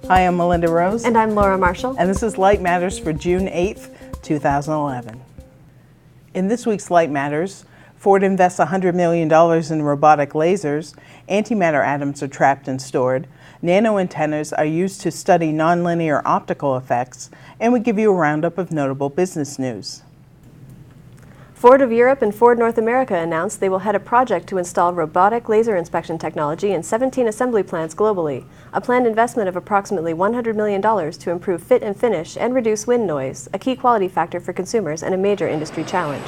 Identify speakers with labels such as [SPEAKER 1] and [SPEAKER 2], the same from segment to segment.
[SPEAKER 1] Hi, I'm Melinda Rose.
[SPEAKER 2] And I'm Laura Marshall.
[SPEAKER 1] And this is Light Matters for June 8th, 2011. In this week's Light Matters, Ford invests $100 million in robotic lasers, antimatter atoms are trapped and stored, nanoantennas are used to study nonlinear optical effects, and we give you a roundup of notable business news.
[SPEAKER 2] Ford of Europe and Ford North America announced they will head a project to install robotic laser inspection technology in 17 assembly plants globally, a planned investment of approximately $100 million to improve fit and finish and reduce wind noise, a key quality factor for consumers and a major industry challenge.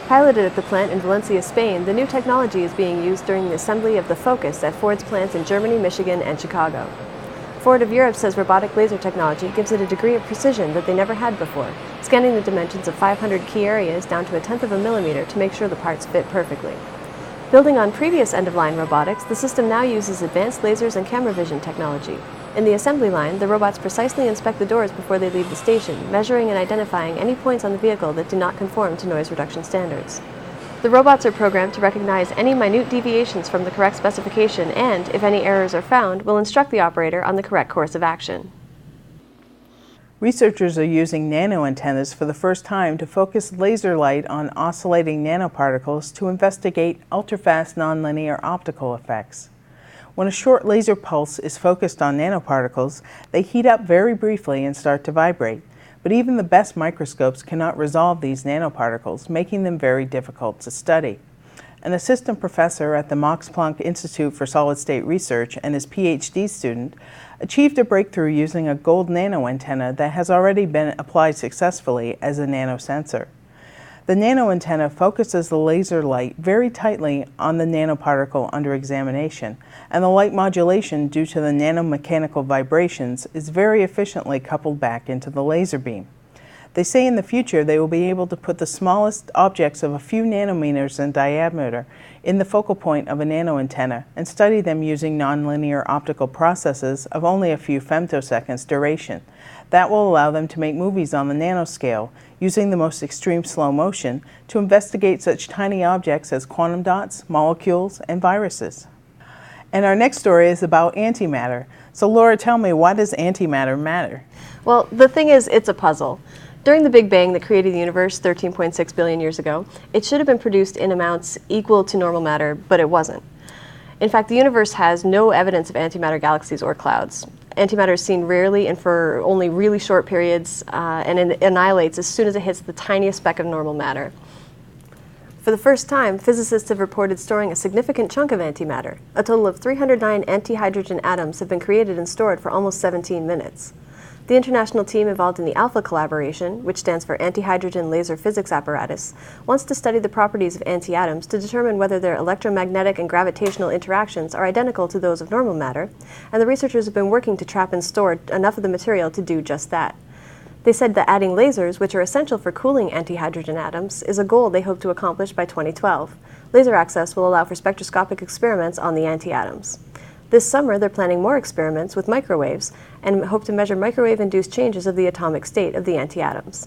[SPEAKER 2] Piloted at the plant in Valencia, Spain, the new technology is being used during the assembly of the Focus at Ford's plants in Germany, Michigan, and Chicago. Ford of Europe says robotic laser technology gives it a degree of precision that they never had before, scanning the dimensions of 500 key areas down to a tenth of a millimeter to make sure the parts fit perfectly. Building on previous end-of-line robotics, the system now uses advanced lasers and camera vision technology. In the assembly line, the robots precisely inspect the doors before they leave the station, measuring and identifying any points on the vehicle that do not conform to noise reduction standards. The robots are programmed to recognize any minute deviations from the correct specification and, if any errors are found, will instruct the operator on the correct course of action.
[SPEAKER 1] Researchers are using nanoantennas for the first time to focus laser light on oscillating nanoparticles to investigate ultrafast nonlinear optical effects. When a short laser pulse is focused on nanoparticles, they heat up very briefly and start to vibrate. But even the best microscopes cannot resolve these nanoparticles, making them very difficult to study. An assistant professor at the Max Planck Institute for Solid-State Research and his PhD student achieved a breakthrough using a gold nanoantenna that has already been applied successfully as a nanosensor. The nanoantenna focuses the laser light very tightly on the nanoparticle under examination, and the light modulation due to the nanomechanical vibrations is very efficiently coupled back into the laser beam. They say in the future they will be able to put the smallest objects of a few nanometers in diameter in the focal point of a nanoantenna and study them using nonlinear optical processes of only a few femtoseconds duration. That will allow them to make movies on the nanoscale, using the most extreme slow motion to investigate such tiny objects as quantum dots, molecules, and viruses. And our next story is about antimatter. So Laura, tell me, why does antimatter matter?
[SPEAKER 2] Well, the thing is, it's a puzzle. During the Big Bang that created the universe 13.6 billion years ago, it should have been produced in amounts equal to normal matter, but it wasn't. In fact, the universe has no evidence of antimatter galaxies or clouds. Antimatter is seen rarely and for only really short periods, and it annihilates as soon as it hits the tiniest speck of normal matter. For the first time, physicists have reported storing a significant chunk of antimatter. A total of 309 antihydrogen atoms have been created and stored for almost 17 minutes. The international team involved in the ALPHA collaboration, which stands for Antihydrogen Laser Physics Apparatus, wants to study the properties of antiatoms to determine whether their electromagnetic and gravitational interactions are identical to those of normal matter, and the researchers have been working to trap and store enough of the material to do just that. They said that adding lasers, which are essential for cooling antihydrogen atoms, is a goal they hope to accomplish by 2012. Laser access will allow for spectroscopic experiments on the antiatoms. This summer, they're planning more experiments with microwaves and hope to measure microwave-induced changes of the atomic state of the antiatoms.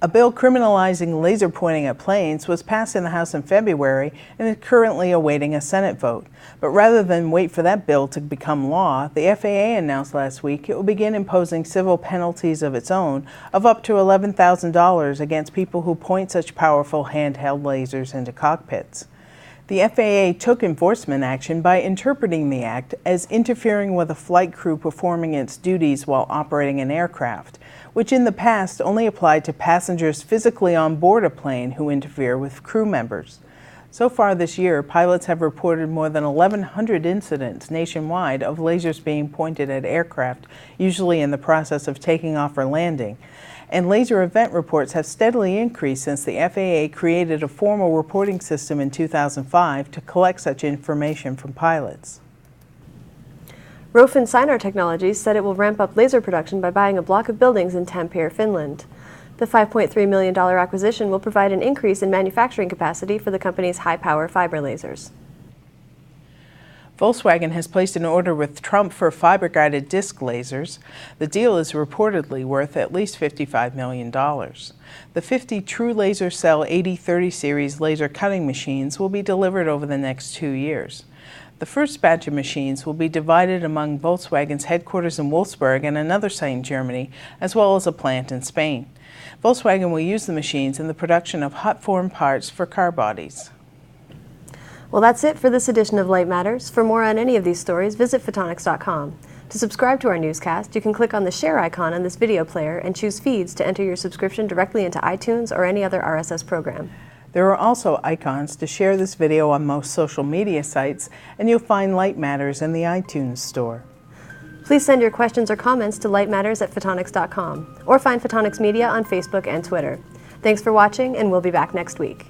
[SPEAKER 1] A bill criminalizing laser pointing at planes was passed in the House in February and is currently awaiting a Senate vote. But rather than wait for that bill to become law, the FAA announced last week it will begin imposing civil penalties of its own of up to $11,000 against people who point such powerful handheld lasers into cockpits. The FAA took enforcement action by interpreting the act as interfering with a flight crew performing its duties while operating an aircraft, which in the past only applied to passengers physically on board a plane who interfere with crew members. So far this year, pilots have reported more than 1,100 incidents nationwide of lasers being pointed at aircraft, usually in the process of taking off or landing. And laser event reports have steadily increased since the FAA created a formal reporting system in 2005 to collect such information from pilots.
[SPEAKER 2] Rofin-Sinar Technologies said it will ramp up laser production by buying a block of buildings in Tampere, Finland. The $5.3 million acquisition will provide an increase in manufacturing capacity for the company's high-power fiber lasers.
[SPEAKER 1] Volkswagen has placed an order with Trumpf for fiber-guided disc lasers. The deal is reportedly worth at least $55 million. The 50 True Laser Cell 8030 series laser cutting machines will be delivered over the next 2 years. The first batch of machines will be divided among Volkswagen's headquarters in Wolfsburg and another site in Germany, as well as a plant in Spain. Volkswagen will use the machines in the production of hot-form parts for car bodies.
[SPEAKER 2] Well, that's it for this edition of Light Matters. For more on any of these stories, visit Photonics.com. To subscribe to our newscast, you can click on the share icon on this video player and choose feeds to enter your subscription directly into iTunes or any other RSS program.
[SPEAKER 1] There are also icons to share this video on most social media sites, and you'll find Light Matters in the iTunes store.
[SPEAKER 2] Please send your questions or comments to lightmatters@photonics.com or find Photonics Media on Facebook and Twitter. Thanks for watching, and we'll be back next week.